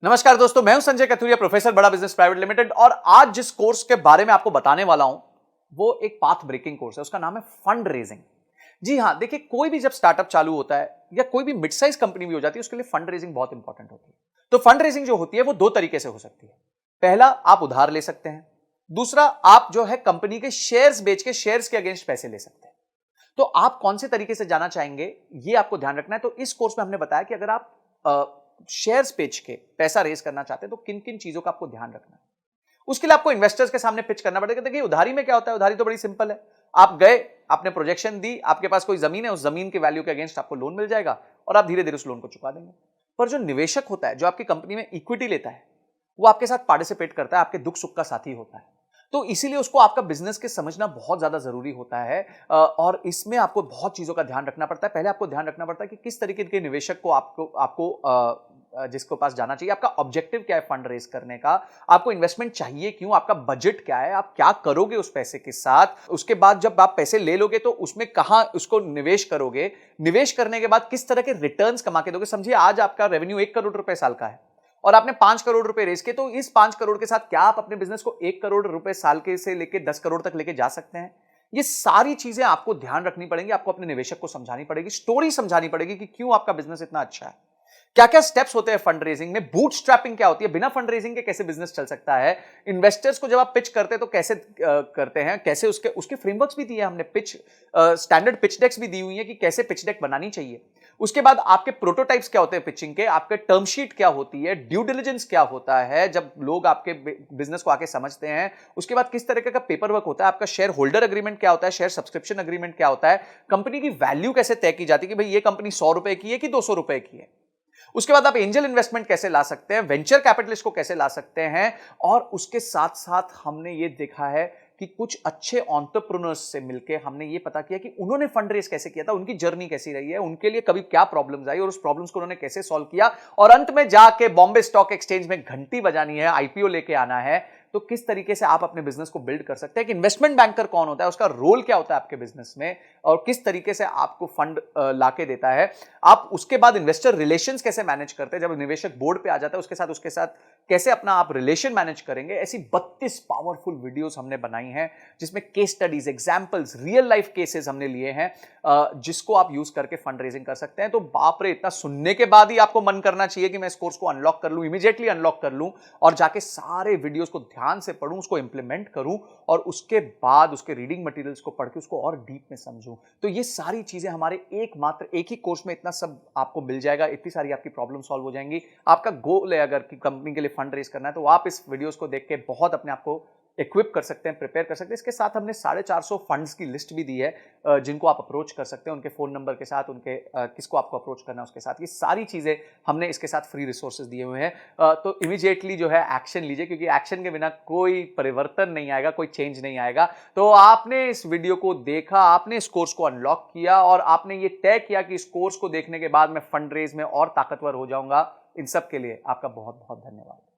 नमस्कार दोस्तों, मैं हूं संजय कथुरिया, प्रोफेसर बड़ा बिजनेस प्राइवेट लिमिटेड। और आज जिस कोर्स के बारे में आपको बताने वाला हूं वो एक पाथ ब्रेकिंग कोर्स है। उसका नाम है फंड रेजिंग। जी हां, देखिए, कोई भी जब स्टार्टअप चालू होता है या कोई भी मिड साइज कंपनी भी हो जाती है, उसके लिए फंड रेजिंग बहुत इंपॉर्टेंट होती है। तो फंड रेजिंग जो होती है वो दो तरीके से हो सकती है। पहला, आप उधार ले सकते हैं। दूसरा, आप जो है कंपनी के शेयर्स बेच के शेयर्स के अगेंस्ट पैसे ले सकते हैं। तो आप कौन से तरीके से जाना चाहेंगे, ये आपको ध्यान रखना है। तो इस कोर्स में हमने बताया कि अगर आप शेयर्स बेच के पैसा रेज करना चाहते हैं तो किन किन चीजों का आपको ध्यान रखना है। उसके लिए आपको इन्वेस्टर्स के सामने पिच करना पड़ेगा। देखिए, उधारी में क्या होता है, उधारी तो बड़ी सिंपल है। आप गए, आपने प्रोजेक्शन दी, आपके पास कोई जमीन है, उस जमीन के वैल्यू के अगेंस्ट आपको लोन मिल जाएगा और आप धीरे धीरे उस लोन को चुका देंगे। पर जो निवेशक होता है, जो आपकी कंपनी में इक्विटी लेता है, वो आपके साथ पार्टिसिपेट करता है, आपके दुख सुख का साथी होता है। तो इसीलिए उसको आपका बिजनेस के समझना बहुत ज्यादा जरूरी होता है। और इसमें आपको बहुत चीजों का ध्यान रखना पड़ता है। पहले आपको ध्यान रखना पड़ता है कि किस तरीके के निवेशक को आपको आपको जिसके पास जाना चाहिए, आपका ऑब्जेक्टिव क्या है फंड रेज करने का, आपको इन्वेस्टमेंट चाहिए क्यों, आपका बजट क्या है, आप क्या करोगे उस पैसे के साथ। उसके बाद जब आप पैसे ले लोगे तो उसमें कहां उसको निवेश करोगे, निवेश करने के बाद किस तरह के रिटर्न्स कमा के दोगे। समझिए, आज आपका रेवेन्यू 1 करोड़ रुपए साल का है और आपने 5 करोड़ रुपए रेज किए, तो इस 5 करोड़ के साथ क्या आप अपने बिजनेस को 1 करोड़ रुपए साल के से लेकर 10 करोड़ तक लेके जा सकते हैं। ये सारी चीजें आपको ध्यान रखनी पड़ेंगी, आपको अपने निवेशक को समझानी पड़ेगी, स्टोरी समझानी पड़ेगी कि क्यों आपका बिजनेस इतना अच्छा है। क्या क्या स्टेप्स होते हैं फंड रेजिंग में, बूटस्ट्रैपिंग क्या होती है, बिना फंड रेजिंग के कैसे बिजनेस चल सकता है, इन्वेस्टर्स को जब आप पिच करते हैं तो कैसे करते हैं, कैसे उसके उसके फ्रेमवर्क्स भी दिए हैं हमने, पिच स्टैंडर्ड पिच डेक्स भी दी हुई है कि कैसे पिच डेक बनानी चाहिए। उसके बाद आपके प्रोटोटाइप्स क्या होते हैं पिचिंग के, आपके टर्म शीट क्या होती है, ड्यू डिलिजेंस क्या होता है जब लोग आपके बिजनेस को आके समझते हैं। उसके बाद किस तरह का पेपर वर्क होता है, आपका शेयर होल्डर अग्रीमेंट क्या होता है, शेयर सब्सक्रिप्शन अग्रीमेंट क्या होता है, कंपनी की वैल्यू कैसे तय की जाती है कि भाई ये कंपनी 100 रुपए की है कि 200 रुपए की है। उसके बाद आप एंजल इन्वेस्टमेंट कैसे ला सकते हैं, वेंचर कैपिटलिस्ट को कैसे ला सकते हैं। और उसके साथ साथ हमने ये देखा है कि कुछ अच्छे एंटरप्रेन्योर्स से मिलकर हमने ये पता किया कि उन्होंने फंड रेज कैसे किया था, उनकी जर्नी कैसी रही है, उनके लिए कभी क्या प्रॉब्लम्स आई और उस प्रॉब्लम्स को उन्होंने कैसे सॉल्व किया। और अंत में जाके बॉम्बे स्टॉक एक्सचेंज में घंटी बजानी है, आईपीओ लेके आना है। तो किस तरीके से आप अपने बिजनेस को बिल्ड कर सकते हैं, कि इन्वेस्टमेंट बैंकर कौन होता है, उसका रोल क्या होता है आपके बिजनेस में, और किस तरीके से आपको फंड लाके देता है। आप उसके बाद इन्वेस्टर रिलेशंस कैसे मैनेज करते हैं, जब निवेशक बोर्ड पे आ जाता है उसके साथ कैसे अपना आप रिलेशन मैनेज करेंगे। ऐसी 32 पावरफुल वीडियोस हमने बनाई हैं जिसमें case studies, examples, real life cases हमने लिए हैं, जिसको आप यूज करके फंड रेजिंग कर सकते हैं। तो बाप रे, इतना सुनने के बाद ही आपको मन करना चाहिए कि मैं इस कोर्स को अनलॉक कर लूं, इमीडिएटली अनलॉक कर लूं और जाके सारे वीडियोस को ध्यान से पढूं, उसको इंप्लीमेंट करूं और उसके बाद उसके रीडिंग मटेरियल्स को पढ़ के उसको और डीप में समझूं। तो ये सारी चीजें हमारे एक ही कोर्स में इतना सब आपको मिल जाएगा, इतनी सारी आपकी प्रॉब्लम सॉल्व हो जाएंगी। आपका गोल है अगर कि कंपनी के लिए फंड रेज करना है, तो आप इस वीडियोस को देख के बहुत अपने आप को इक्विप कर सकते हैं, प्रिपेयर कर सकते हैं। इसके साथ हमने 450 फंड्स की लिस्ट भी दी है, जिनको आप अप्रोच कर सकते हैं, उनके फोन नंबर के साथ, उनके किसको आपको अप्रोच करना है उसके साथ। ये सारी चीजें हमने इसके साथ फ्री रिसोर्सेज दिए हुए हैं। तो इमीडिएटली जो है एक्शन लीजिए, क्योंकि एक्शन के बिना कोई परिवर्तन नहीं आएगा, कोई चेंज नहीं आएगा। तो आपने इस वीडियो को देखा, आपने इस कोर्स को अनलॉक किया और आपने ये तय किया कि इस कोर्स को देखने के बाद मैं फंड रेज में और ताकतवर हो जाऊंगा। इन सब के लिए आपका बहुत बहुत धन्यवाद।